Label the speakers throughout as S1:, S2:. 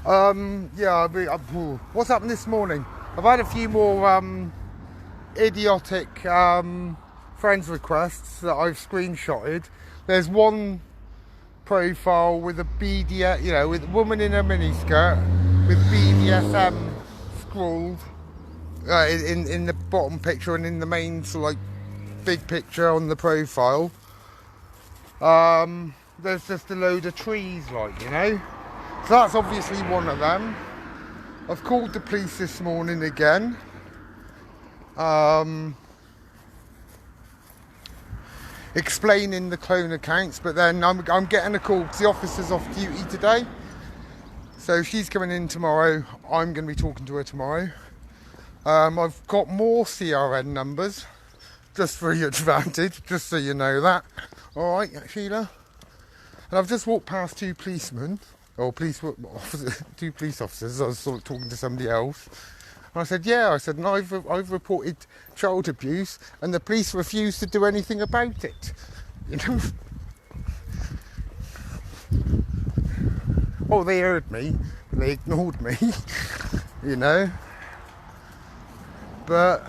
S1: Yeah, what's happened this morning? I've had a few more idiotic friends requests that I've screenshotted. There's one profile with a BDS, with a woman in a miniskirt with BDSM scrawled in the bottom picture and in the main big picture on the profile. There's just a load of trees, So that's obviously one of them. I've called the police this morning again. Explaining the clone accounts, but then I'm getting a call because the officer's off duty today. So she's coming in tomorrow. I'm going to be talking to her tomorrow. I've got more CRN numbers, just for your advantage, just so you know that. Alright, Sheila? And I've just walked past two policemen, or two police officers. I was sort of talking to somebody else. And I said, and I've reported child abuse, and the police refused to do anything about it. Oh, they heard me, but they ignored me, But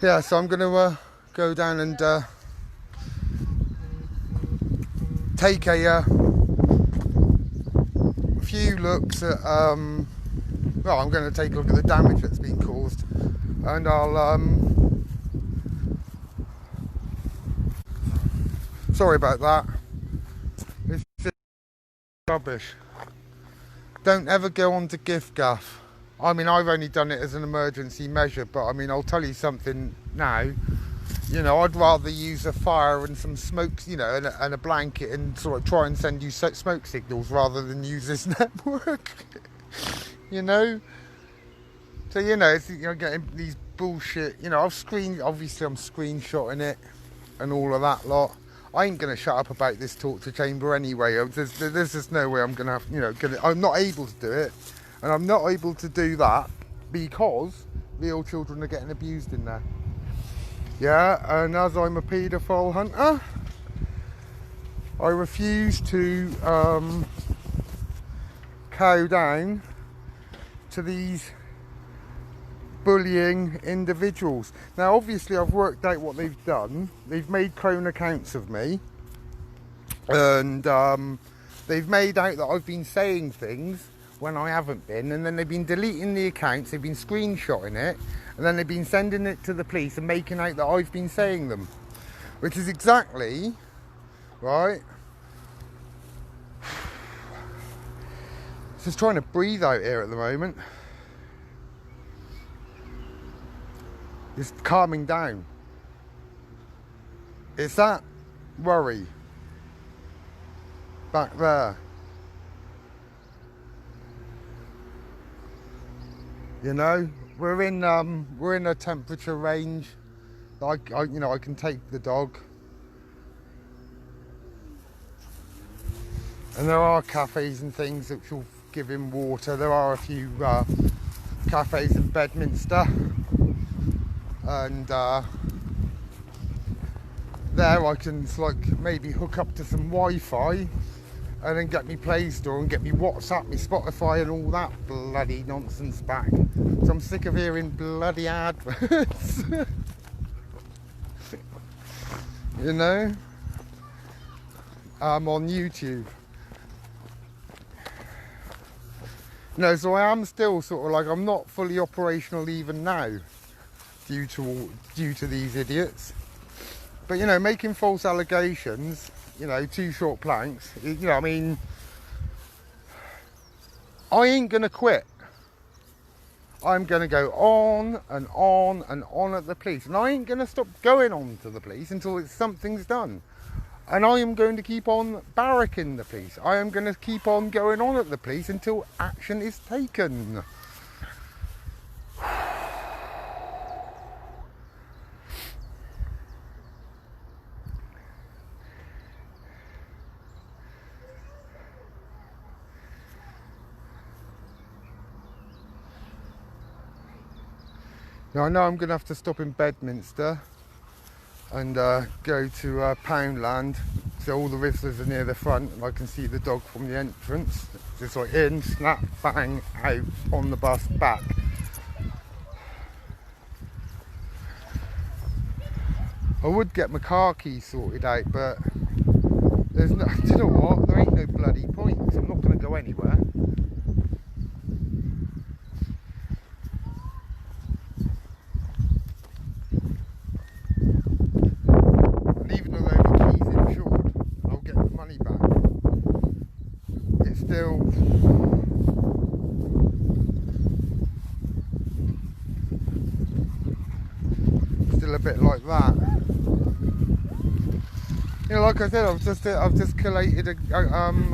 S1: yeah, so I'm going to go down and take a few looks at. I'm going to take a look at the damage that's been caused, and I'll. Sorry about that. It's just rubbish. Don't ever go on to giffgaff. I mean, I've only done it as an emergency measure, but I mean, I'll tell you something now. I'd rather use a fire and some smoke, and a blanket and sort of try and send you smoke signals rather than use this network. So, it's, getting these bullshit, obviously I'm screenshotting it and all of that lot. I ain't going to shut up about this torture chamber anyway. There's just no way I'm going to have, I'm not able to do it. And I'm not able to do that because real children are getting abused in there. Yeah, and as I'm a paedophile hunter, I refuse to cow down to these bullying individuals. Now, obviously, I've worked out what they've done. They've made clone accounts of me, and they've made out that I've been saying things when I haven't been, and then they've been deleting the accounts, they've been screenshotting it, and then they've been sending it to the police and making out that I've been saying them, which is exactly right. Just trying to breathe out here at the moment. Just calming down. It's that worry back there. We're in a temperature range. I can take the dog, and there are cafes and things that will give him water. There are a few cafes in Bedminster, and there I can maybe hook up to some Wi-Fi. And then get me Play Store and get me WhatsApp, me Spotify and all that bloody nonsense back. So I'm sick of hearing bloody adverts. I'm on YouTube. So I am still I'm not fully operational even now due to these idiots. But making false allegations, two short planks, I ain't gonna quit. I'm gonna go on and on and on at the police, and I ain't gonna stop going on to the police until something's done. And I am going to keep on barracking the police. I am going to keep on going on at the police until action is taken. Now I know I'm going to have to stop in Bedminster and go to Poundland, so all the visitors are near the front and I can see the dog from the entrance. Just like in, snap, bang, out, on the bus, back. I would get my car keys sorted out, but there's no, do you know what, there ain't no bloody point, so I'm not going to go anywhere. And even though my keys insured, I'll get the money back. It's still a bit like that. You know, like I said, I've just collated a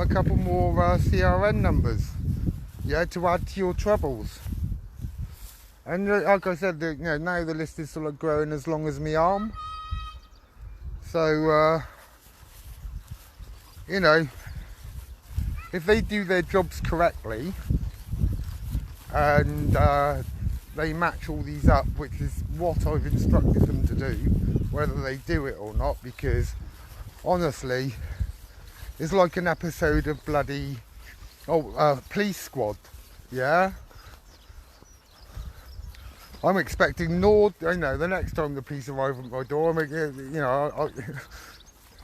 S1: couple more CRN numbers, yeah, to add to your troubles. And like I said, you know, now the list is sort of growing as long as my arm. So you know, if they do their jobs correctly and they match all these up, which is what I've instructed them to do, whether they do it or not, because honestly, it's like an episode of bloody Police Squad, yeah? I'm expecting the next time the police arrive at my door,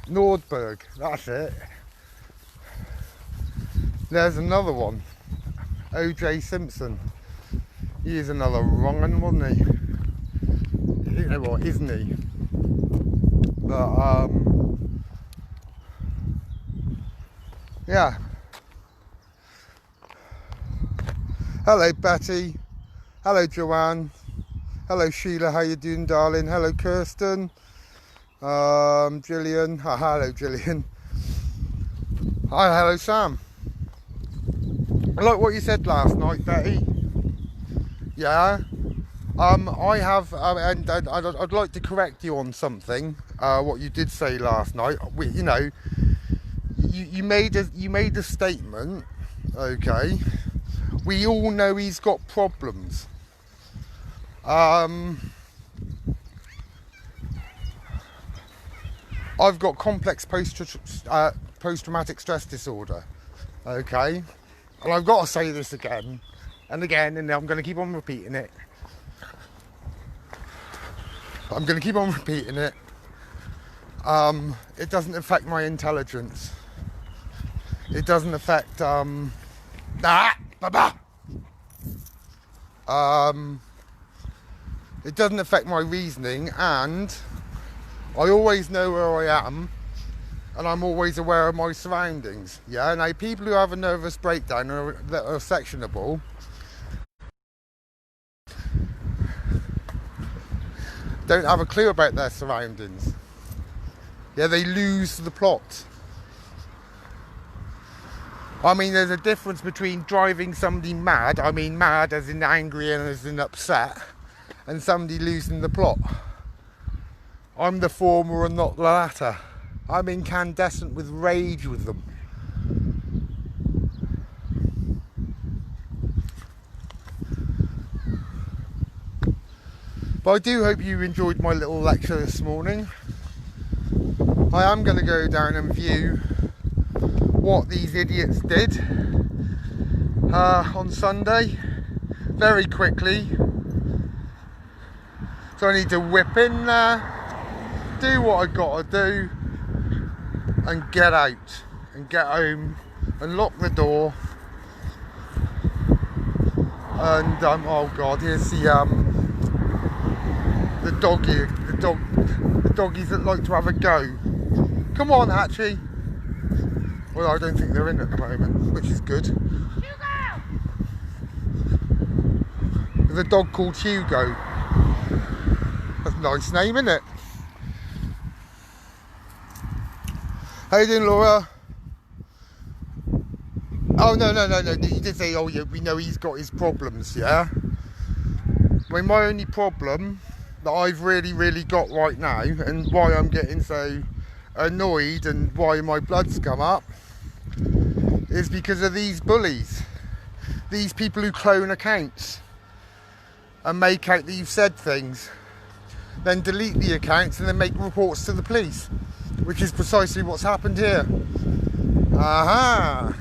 S1: Nordberg, that's it. There's another one, O.J. Simpson. He is another wrong one, wasn't he? You know what, isn't he? But yeah. Hello Betty. Hello Joanne. Hello Sheila, how you doing, darling? Hello Kirsten. Gillian. Hello Gillian. Hi, hello Sam. I like what you said last night, Betty. Yeah. I have, and I'd like to correct you on something. What you did say last night. You know, you made a statement. Okay. We all know he's got problems. I've got complex post-traumatic stress disorder. Okay. And I've got to say this again and again, and I'm going to keep on repeating it. I'm going to keep on repeating it. It doesn't affect my intelligence. It doesn't affect it doesn't affect my reasoning, and I always know where I am, and I'm always aware of my surroundings. Yeah, now people who have a nervous breakdown or that are sectionable don't have a clue about their surroundings. Yeah, they lose the plot. I mean, there's a difference between driving somebody mad, I mean mad as in angry and as in upset, and somebody losing the plot. I'm the former and not the latter. I'm incandescent with rage with them. But I do hope you enjoyed my little lecture this morning. I am going to go down and view what these idiots did on Sunday very quickly. So I need to whip in there, do what I got to do, and get out and get home and lock the door. And oh god, here's the doggies that like to have a go. Come on, Hatchie. Well, I don't think they're in at the moment, which is good. Hugo! There's a dog called Hugo. That's a nice name, isn't it? How you doing, Laura? Oh, no. You did say, oh, yeah, we know he's got his problems, yeah? I mean, my only problem that I've really got right now, and why I'm getting so annoyed and why my blood's come up, is because of these bullies. These people who clone accounts. and make out that you've said things. Then delete the accounts and then make reports to the police, which is precisely what's happened here. Aha!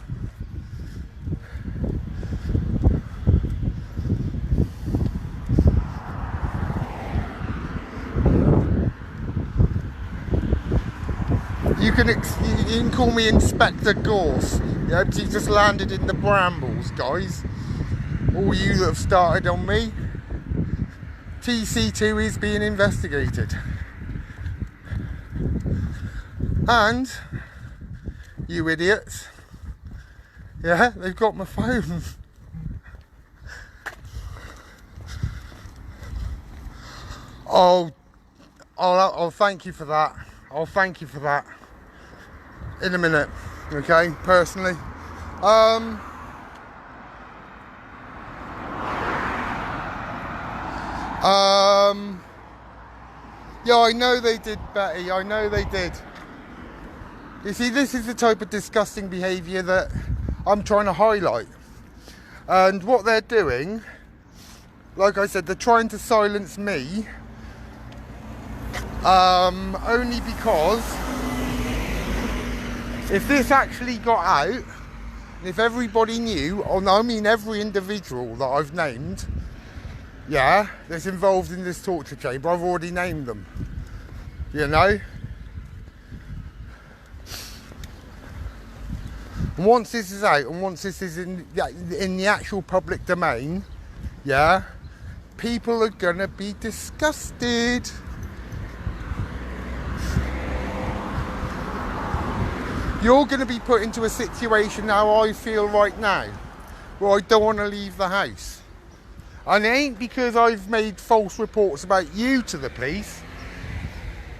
S1: You can call me Inspector Gorse. Yeah, because you just landed in the brambles, guys. All you that have started on me. TC2 is being investigated. And you idiots. Yeah, they've got my phone. I'll thank you for that. I'll thank you for that in a minute, okay, personally. Yeah, I know they did, Betty, I know they did. You see, this is the type of disgusting behaviour that I'm trying to highlight. And what they're doing, like I said, they're trying to silence me, only because if this actually got out, if everybody knew, I mean every individual that I've named, yeah, that's involved in this torture chamber, I've already named them, you know. And once this is out, and once this is in the actual public domain, yeah, people are gonna be disgusted. You're going to be put into a situation now I feel right now where I don't want to leave the house. And it ain't because I've made false reports about you to the police.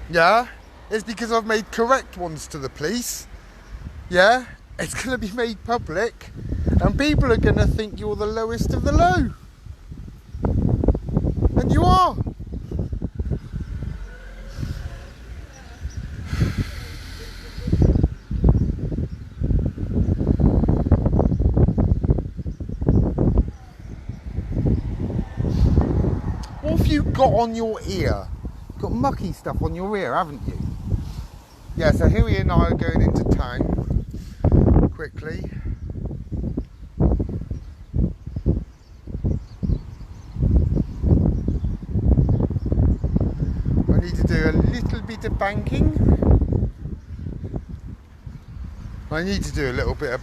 S1: Yeah? It's because I've made correct ones to the police. Yeah? It's going to be made public. And people are going to think you're the lowest of the low. And you are. You've got on your ear. You've got mucky stuff on your ear, haven't you? Yeah, so Huey and I are going into town quickly. I need to do a little bit of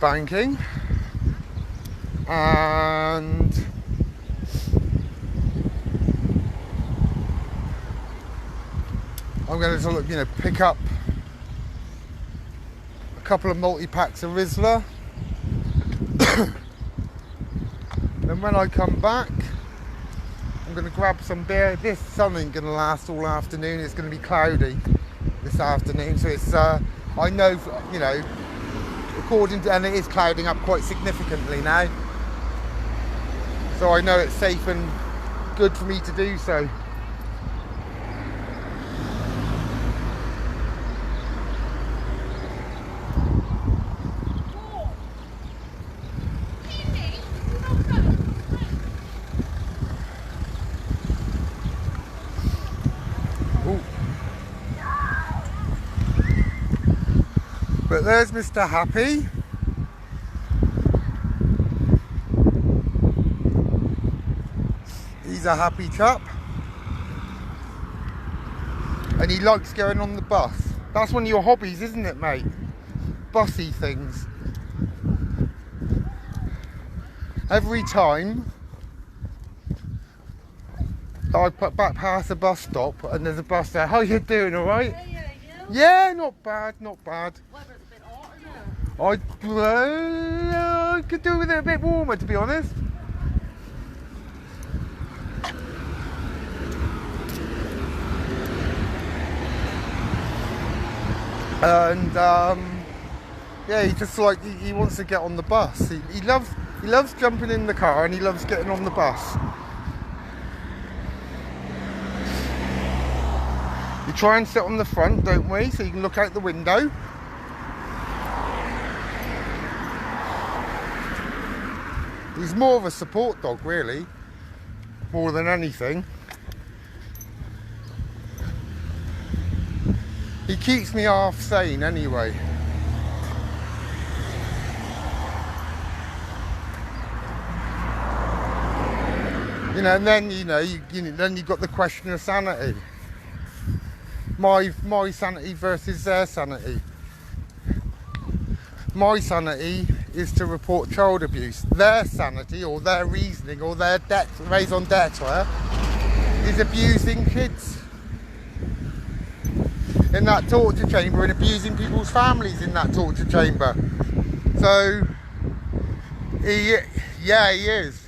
S1: banking. And I'm going to sort of, pick up a couple of multi-packs of Rizla. Then when I come back, I'm going to grab some beer. This sun ain't going to last all afternoon. It's going to be cloudy this afternoon. So it's, I know, according to, and it is clouding up quite significantly now. So I know it's safe and good for me to do so. But there's Mr. Happy. He's a happy chap. And he likes going on the bus. That's one of your hobbies, isn't it, mate? Bussy things. Every time I put back past a bus stop and there's a bus there, how you doing, alright? Yeah, not bad, not bad. I could do with it a bit warmer, to be honest. And yeah, he just he wants to get on the bus. He loves jumping in the car and he loves getting on the bus. We try and sit on the front, don't we? So you can look out the window. He's more of a support dog, really. more than anything. He keeps me half sane anyway. You know, and then then you've got the question of sanity. My sanity versus their sanity. My sanity is to report child abuse. Their sanity, or their reasoning, or their raison d'etre is abusing kids in that torture chamber and abusing people's families in that torture chamber. So, he is.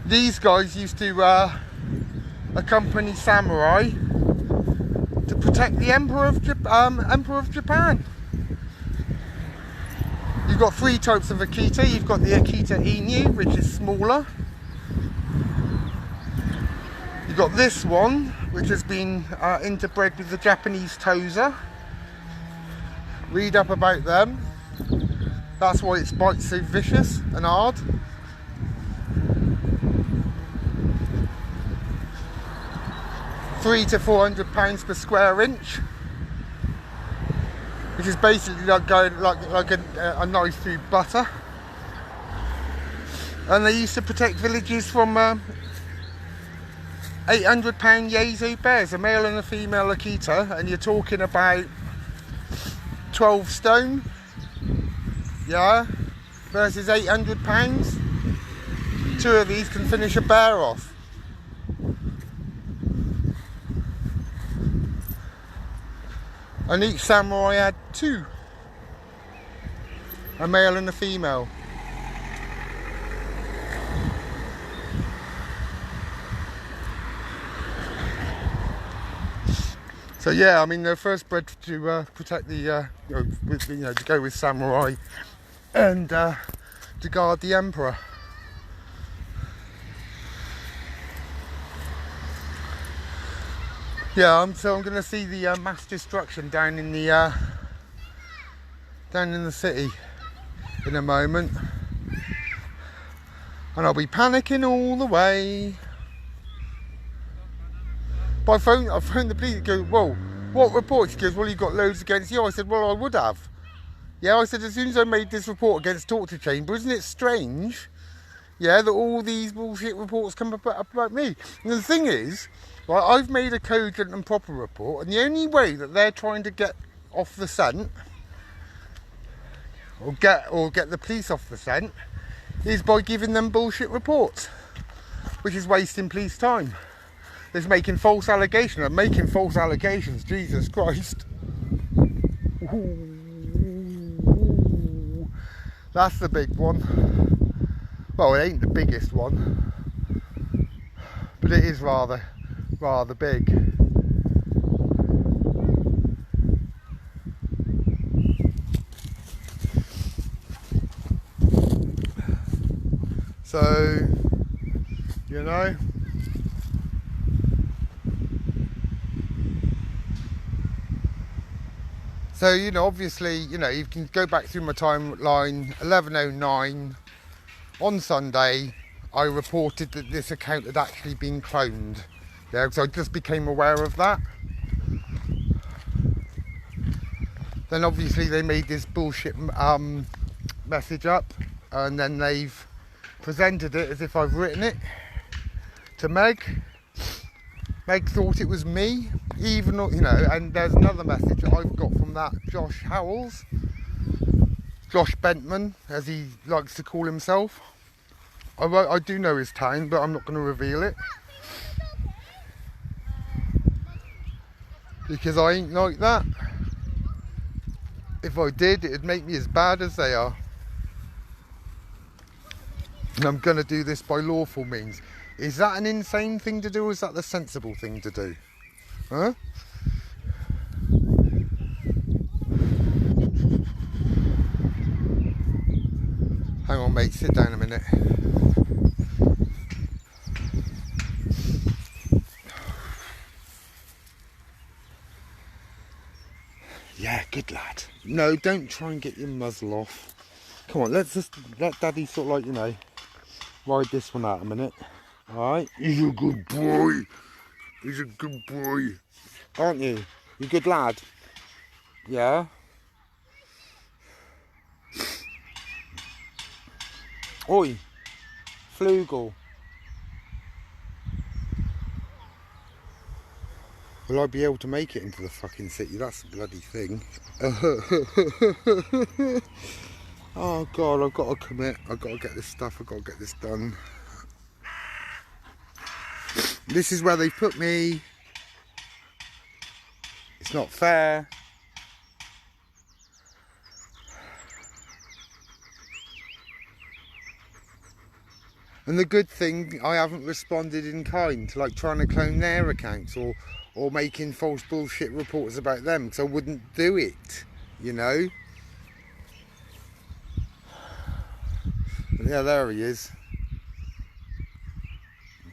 S1: These guys used to accompany samurai to protect the Emperor of Japan. You've got 3 types of Akita. You've got the Akita Inu, which is smaller. You've got this one, which has been interbred with the Japanese Tosa. Read up about them. That's why its bite's so vicious and hard. £300 to £400 per square inch, which is basically like going like a knife through butter. And they used to protect villages from £800 Yezo bears, a male and a female Akita, and you're talking about 12 stone, yeah, versus £800. 2 of these can finish a bear off. And each samurai had 2, a male and a female. So yeah, I mean they're first bred to protect the, to go with samurai and to guard the emperor. Yeah, so I'm going to see the mass destruction down in the city in a moment, and I'll be panicking all the way. But I phoned the police and go, "Whoa, what report?" She goes, "Well, you've got loads against you." I said, "Well, I would have." Yeah, I said, as soon as I made this report against torture chamber, isn't it strange? Yeah, that all these bullshit reports come up about me. And the thing is, right, I've made a cogent and proper report, and the only way that they're trying to get off the scent, or get the police off the scent, is by giving them bullshit reports, which is wasting police time. It's making false allegations. I'm making false allegations. Jesus Christ. Ooh. That's the big one. Well, it ain't the biggest one, but it is rather big. So, you know, obviously, you can go back through my timeline. 11:09 on Sunday, I reported that this account had actually been cloned. Yeah, because I just became aware of that. Then obviously they made this bullshit message up, and then they've presented it as if I've written it to Meg. Meg thought it was me, even though, and there's another message that I've got from that Josh Howells, Josh Bentman, as he likes to call himself. I do know his town, but I'm not going to reveal it, because I ain't like that. If I did, it'd make me as bad as they are. And I'm going to do this by lawful means. Is that an insane thing to do, or is that the sensible thing to do? Huh? Hang on, mate, sit down a minute. Yeah, good lad. No, don't try and get your muzzle off. Come on, let's just let Daddy sort of ride this one out a minute. Alright. He's a good boy. He's a good boy. Aren't you? You good lad? Yeah? Oi. Flugel. Will I be able to make it into the fucking city? That's the bloody thing. Oh God, I've got to commit. I've got to get this stuff. I've got to get this done. This is where they put me. It's not fair. And the good thing, I haven't responded in kind to like trying to clone their accounts or making false bullshit reports about them, because I wouldn't do it, you know. But yeah, there he is.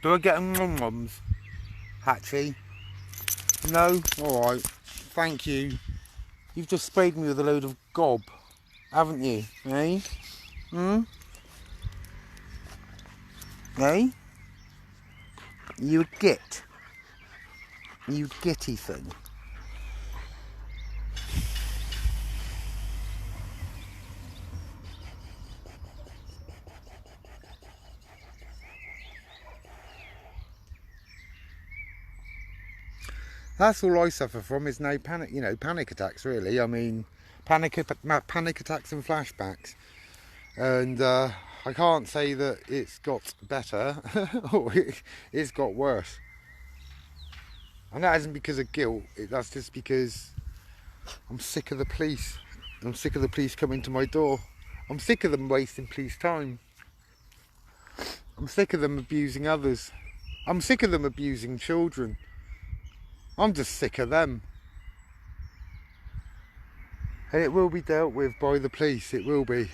S1: Do I get mums, Hatchie? No? Alright. Thank you. You've just sprayed me with a load of gob, haven't you? Eh? Hmm? Eh? You a git? You gitty thing. That's all I suffer from is now panic, you know, panic attacks really. I mean, panic attacks and flashbacks. And I can't say that it's got better or it's got worse. And that isn't because of guilt, that's just because I'm sick of the police. I'm sick of the police coming to my door. I'm sick of them wasting police time. I'm sick of them abusing others. I'm sick of them abusing children. I'm just sick of them. And it will be dealt with by the police, it will be.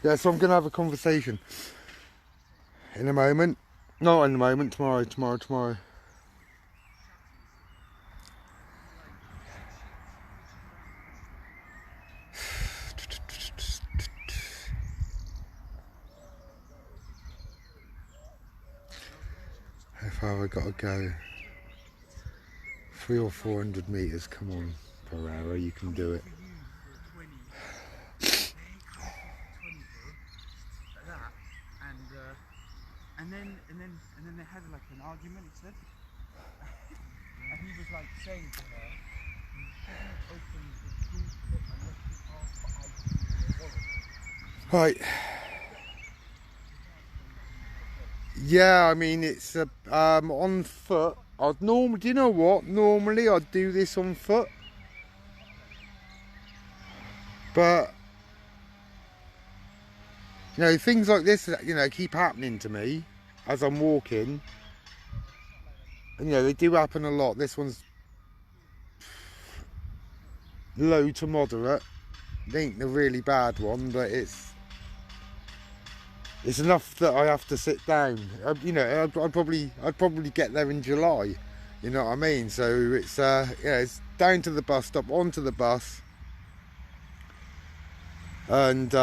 S1: Yeah, so I'm going to have a conversation in a moment. Not in a moment, tomorrow. How far have I got to go? 300 or 400 metres, come on, per hour, you can do it.
S2: And then they had like an argument, he said. And he was like saying to her, you shouldn't open the toolkit unless you ask for ID or warrant.
S1: Right. Yeah, I mean it's on foot. I'd normally, do you know what? Normally I'd do this on foot, but you know things like this, you know, keep happening to me as I'm walking, and you know they do happen a lot. This one's low to moderate. It ain't the really bad one, but it's enough that I have to sit down. You know, I'd probably get there in July. You know what I mean? So it's yeah, it's down to the bus stop, onto the bus, and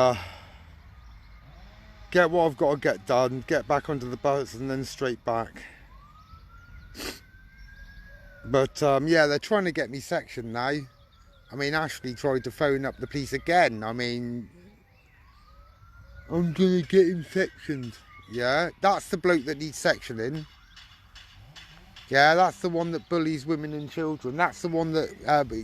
S1: get what I've got to get done, get back onto the bus, and then straight back. But yeah, they're trying to get me sectioned now. I mean, Ashley tried to phone up the police again. I mean, I'm gonna get him sectioned. Yeah, that's the bloke that needs sectioning. Yeah, that's the one that bullies women and children. That's the one that,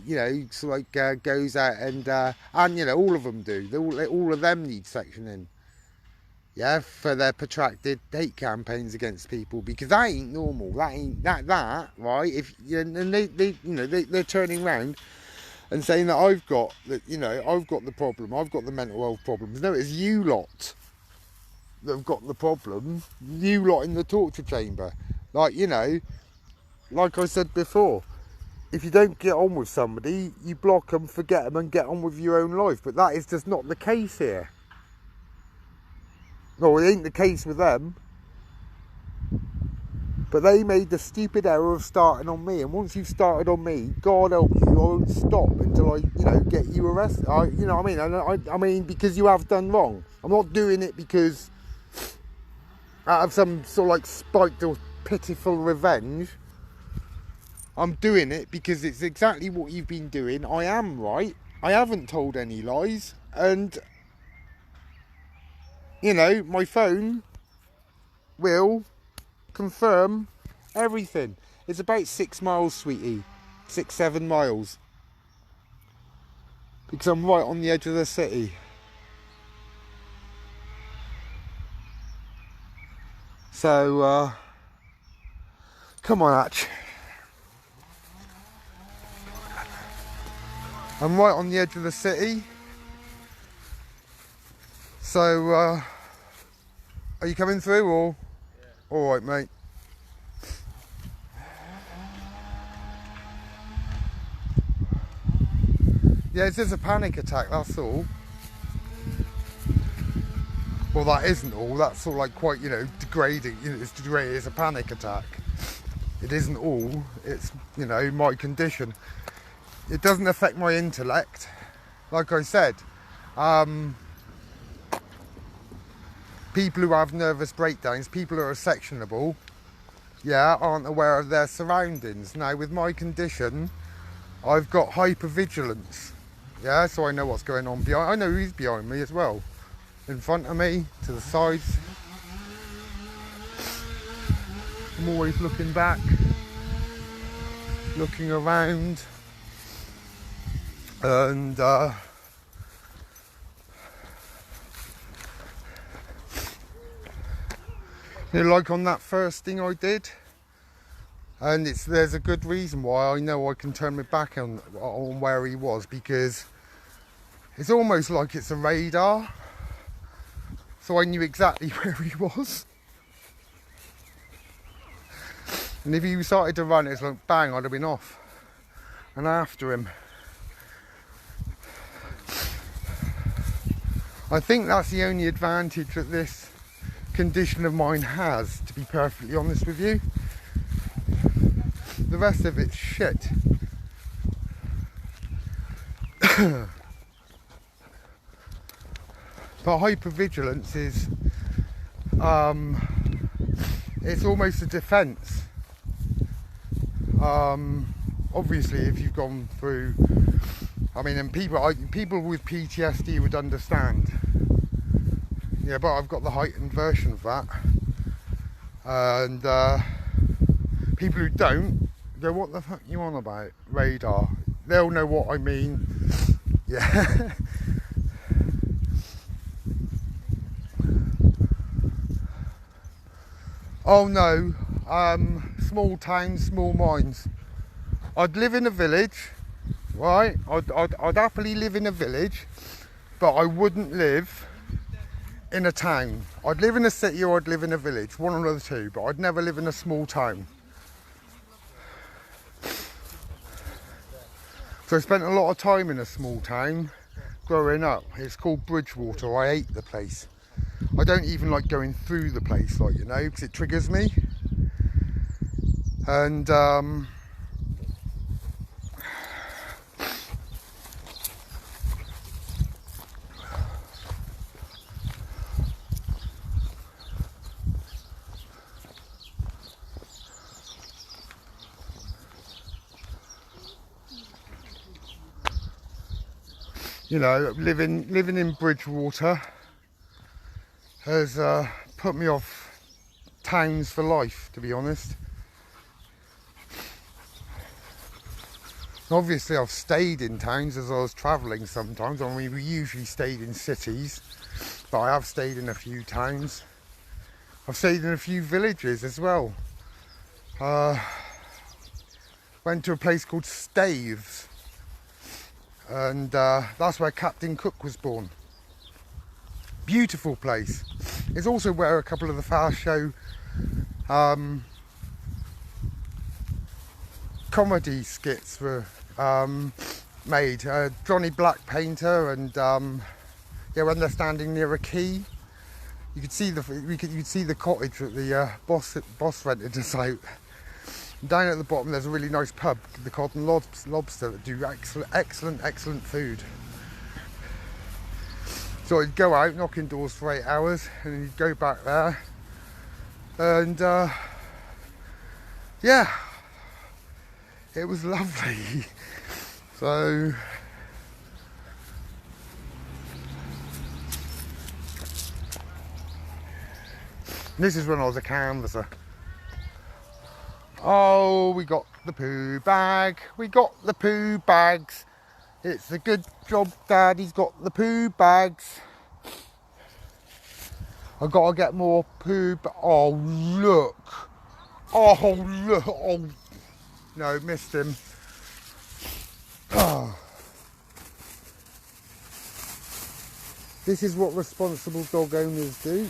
S1: you know, so like goes out and you know, all of them do. All of them need sectioning. Yeah, for their protracted hate campaigns against people, because that ain't normal. That ain't that right? If and they you know they're turning around and saying that I've got the problem. I've got the mental health problems. No, it's you lot that have got the problem. You lot in the torture chamber, like you know. Like I said before, if you don't get on with somebody, you block them, forget them, and get on with your own life. But that is just not the case here. No, it ain't the case with them. But they made the stupid error of starting on me, and once you've started on me, God help you, I won't stop until I, get you arrested. You know what I mean? I mean, because you have done wrong. I'm not doing it because out of some sort of like spite or pitiful revenge. I'm doing it because it's exactly what you've been doing. I am right. I haven't told any lies, and my phone will confirm everything. It's about 6 miles, sweetie. 6-7 miles. Because I'm right on the edge of the city. So, come on, Hatch. I'm right on the edge of the city. So, are you coming through or? Yeah. Alright, mate. Yeah, it's just a panic attack, that's all. Well, that isn't all. That's sort of like quite, degrading. It's degrading. It's a panic attack. It isn't all. It's, my condition. It doesn't affect my intellect. Like I said, people who have nervous breakdowns, people who are sectionable, aren't aware of their surroundings. Now, with my condition, I've got hypervigilance. Yeah, so I know what's going on behind. I know who's behind me as well. In front of me, to the sides. I'm always looking back, looking around, and like on that first thing I did, and there's a good reason why I know I can turn my back on where he was, because it's almost like it's a radar. So I knew exactly where he was. And if he started to run, it's like bang, I'd have been off and after him. I think that's the only advantage that this condition of mine has, to be perfectly honest with you. The rest of it's shit. But hypervigilance is, it's almost a defence. Obviously, if you've gone through, and people with PTSD would understand. Yeah, but I've got the heightened version of that. And people who don't go, what the fuck are you on about? Radar. They'll know what I mean. Yeah. Oh no, small towns, small minds. I'd live in a village, right? I'd happily live in a village, but I wouldn't live in a town. I'd live in a city or I'd live in a village, one of the two, but I'd never live in a small town. So I spent a lot of time in a small town growing up. It's called Bridgewater. I hate the place. I don't even like going through the place, because it triggers me. And living in Bridgewater has put me off towns for life, to be honest. Obviously, I've stayed in towns as I was travelling sometimes. We usually stayed in cities, but I have stayed in a few towns. I've stayed in a few villages as well. Went to a place called Staves, and that's where Captain Cook was born. Beautiful place. It's also where a couple of the Fast Show comedy skits were made. Johnny Black Painter and when they're standing near a quay, You could see you'd see the cottage that the boss rented us out. Down at the bottom there's a really nice pub, the Cotton Lobster, that do excellent food. So I'd go out, knock indoors for 8 hours, and then you'd go back there. And yeah, it was lovely. So this is when I was a canvasser. Oh, we got the poo bag. We got the poo bags. It's a good job Daddy's got the poo bags. I've got to get more poo. Oh, look. Oh, look. Oh, no, missed him. Oh. This is what responsible dog owners do.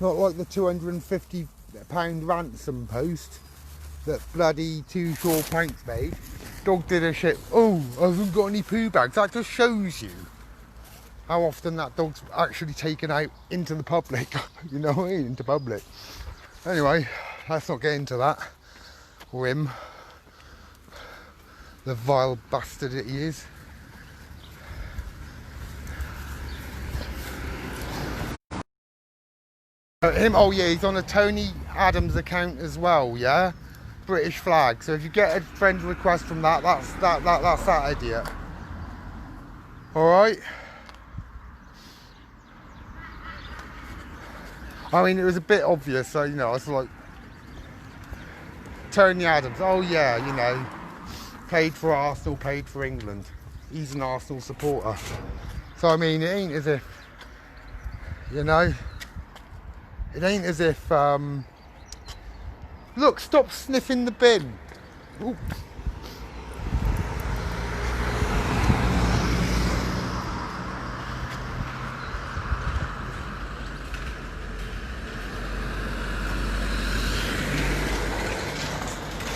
S1: Not like the £250 ransom post that bloody Two Shore Pints made. Dog did a shit. Oh, I haven't got any poo bags. That just shows you how often that dog's actually taken out into the public. You know what I mean? Into public. Anyway, let's not get into that. Or him. The vile bastard that he is. Him, oh yeah, he's on a Tony Adams account as well, yeah? British flag. So if you get a friend request from that, that's that idiot. Alright? I mean, it was a bit obvious, so, you know, I was like, Tony Adams, oh yeah, you know, played for Arsenal, played for England. He's an Arsenal supporter. So, I mean, it ain't as if, you know, it ain't as if, look, stop sniffing the bin. Oops.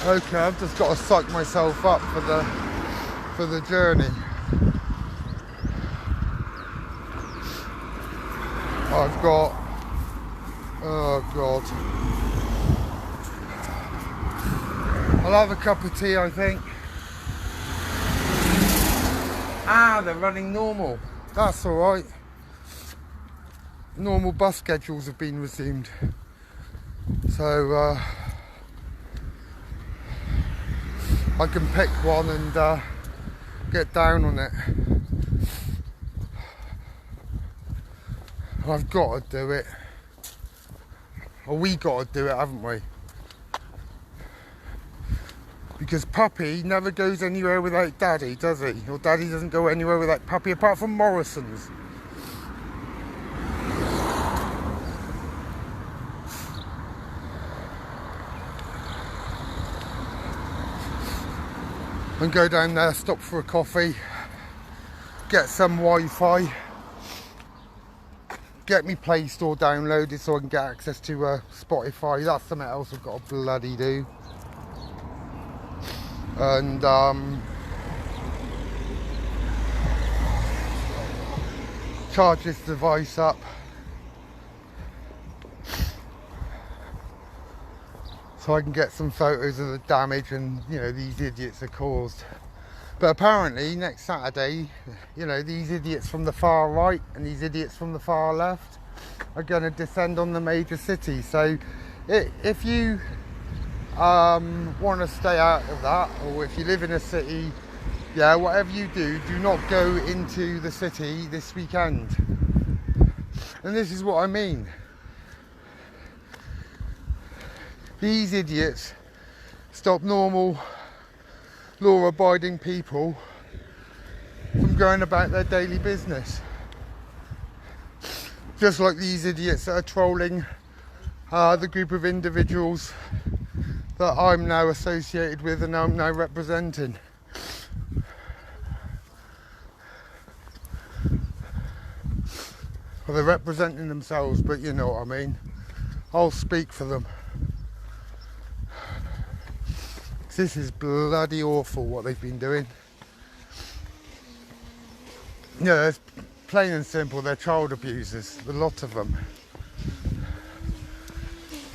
S1: Okay, I've just got to psych myself up for the journey. I've got, oh God. I'll have a cup of tea, I think. Ah, they're running normal. That's alright. Normal bus schedules have been resumed. So, I can pick one and get down on it. I've got to do it. Or we got to do it, haven't we? Because Puppy never goes anywhere without Daddy, does he? Or Daddy doesn't go anywhere without Puppy, apart from Morrison's. And go down there, stop for a coffee, get some Wi-Fi, get me Play Store downloaded so I can get access to Spotify. That's something else I've got to bloody do. And charge this device up. So I can get some photos of the damage and, you know, these idiots are caused. But apparently next Saturday, you know, these idiots from the far right and these idiots from the far left are going to descend on the major cities. So if you want to stay out of that, or if you live in a city, yeah, whatever you do, do not go into the city this weekend. And this is what I mean. These idiots stop normal law-abiding people from going about their daily business. Just like these idiots that are trolling the group of individuals that I'm now associated with and I'm now representing. Well, they're representing themselves, but you know what I mean. I'll speak for them. This is bloody awful what they've been doing. Yeah, it's plain and simple, they're child abusers, a lot of them.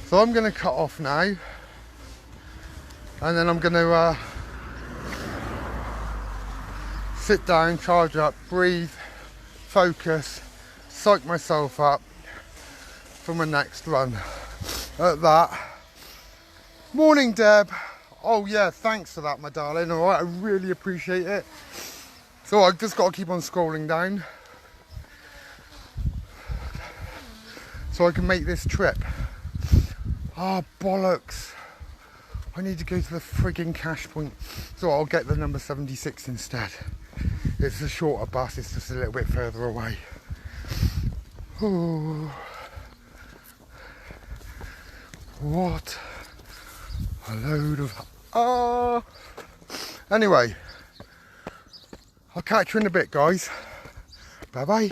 S1: So I'm going to cut off now, and then I'm going to sit down, charge up, breathe, focus, psych myself up for my next run. At that. Morning, Deb. Oh yeah, thanks for that, my darling. All right, I really appreciate it. So I've just got to keep on scrolling down so I can make this trip. Ah, bollocks. I need to go to the frigging cash point. So I'll get the number 76 instead. It's a shorter bus, it's just a little bit further away. Ooh. What a load of... Anyway, I'll catch you in a bit, guys. Bye bye.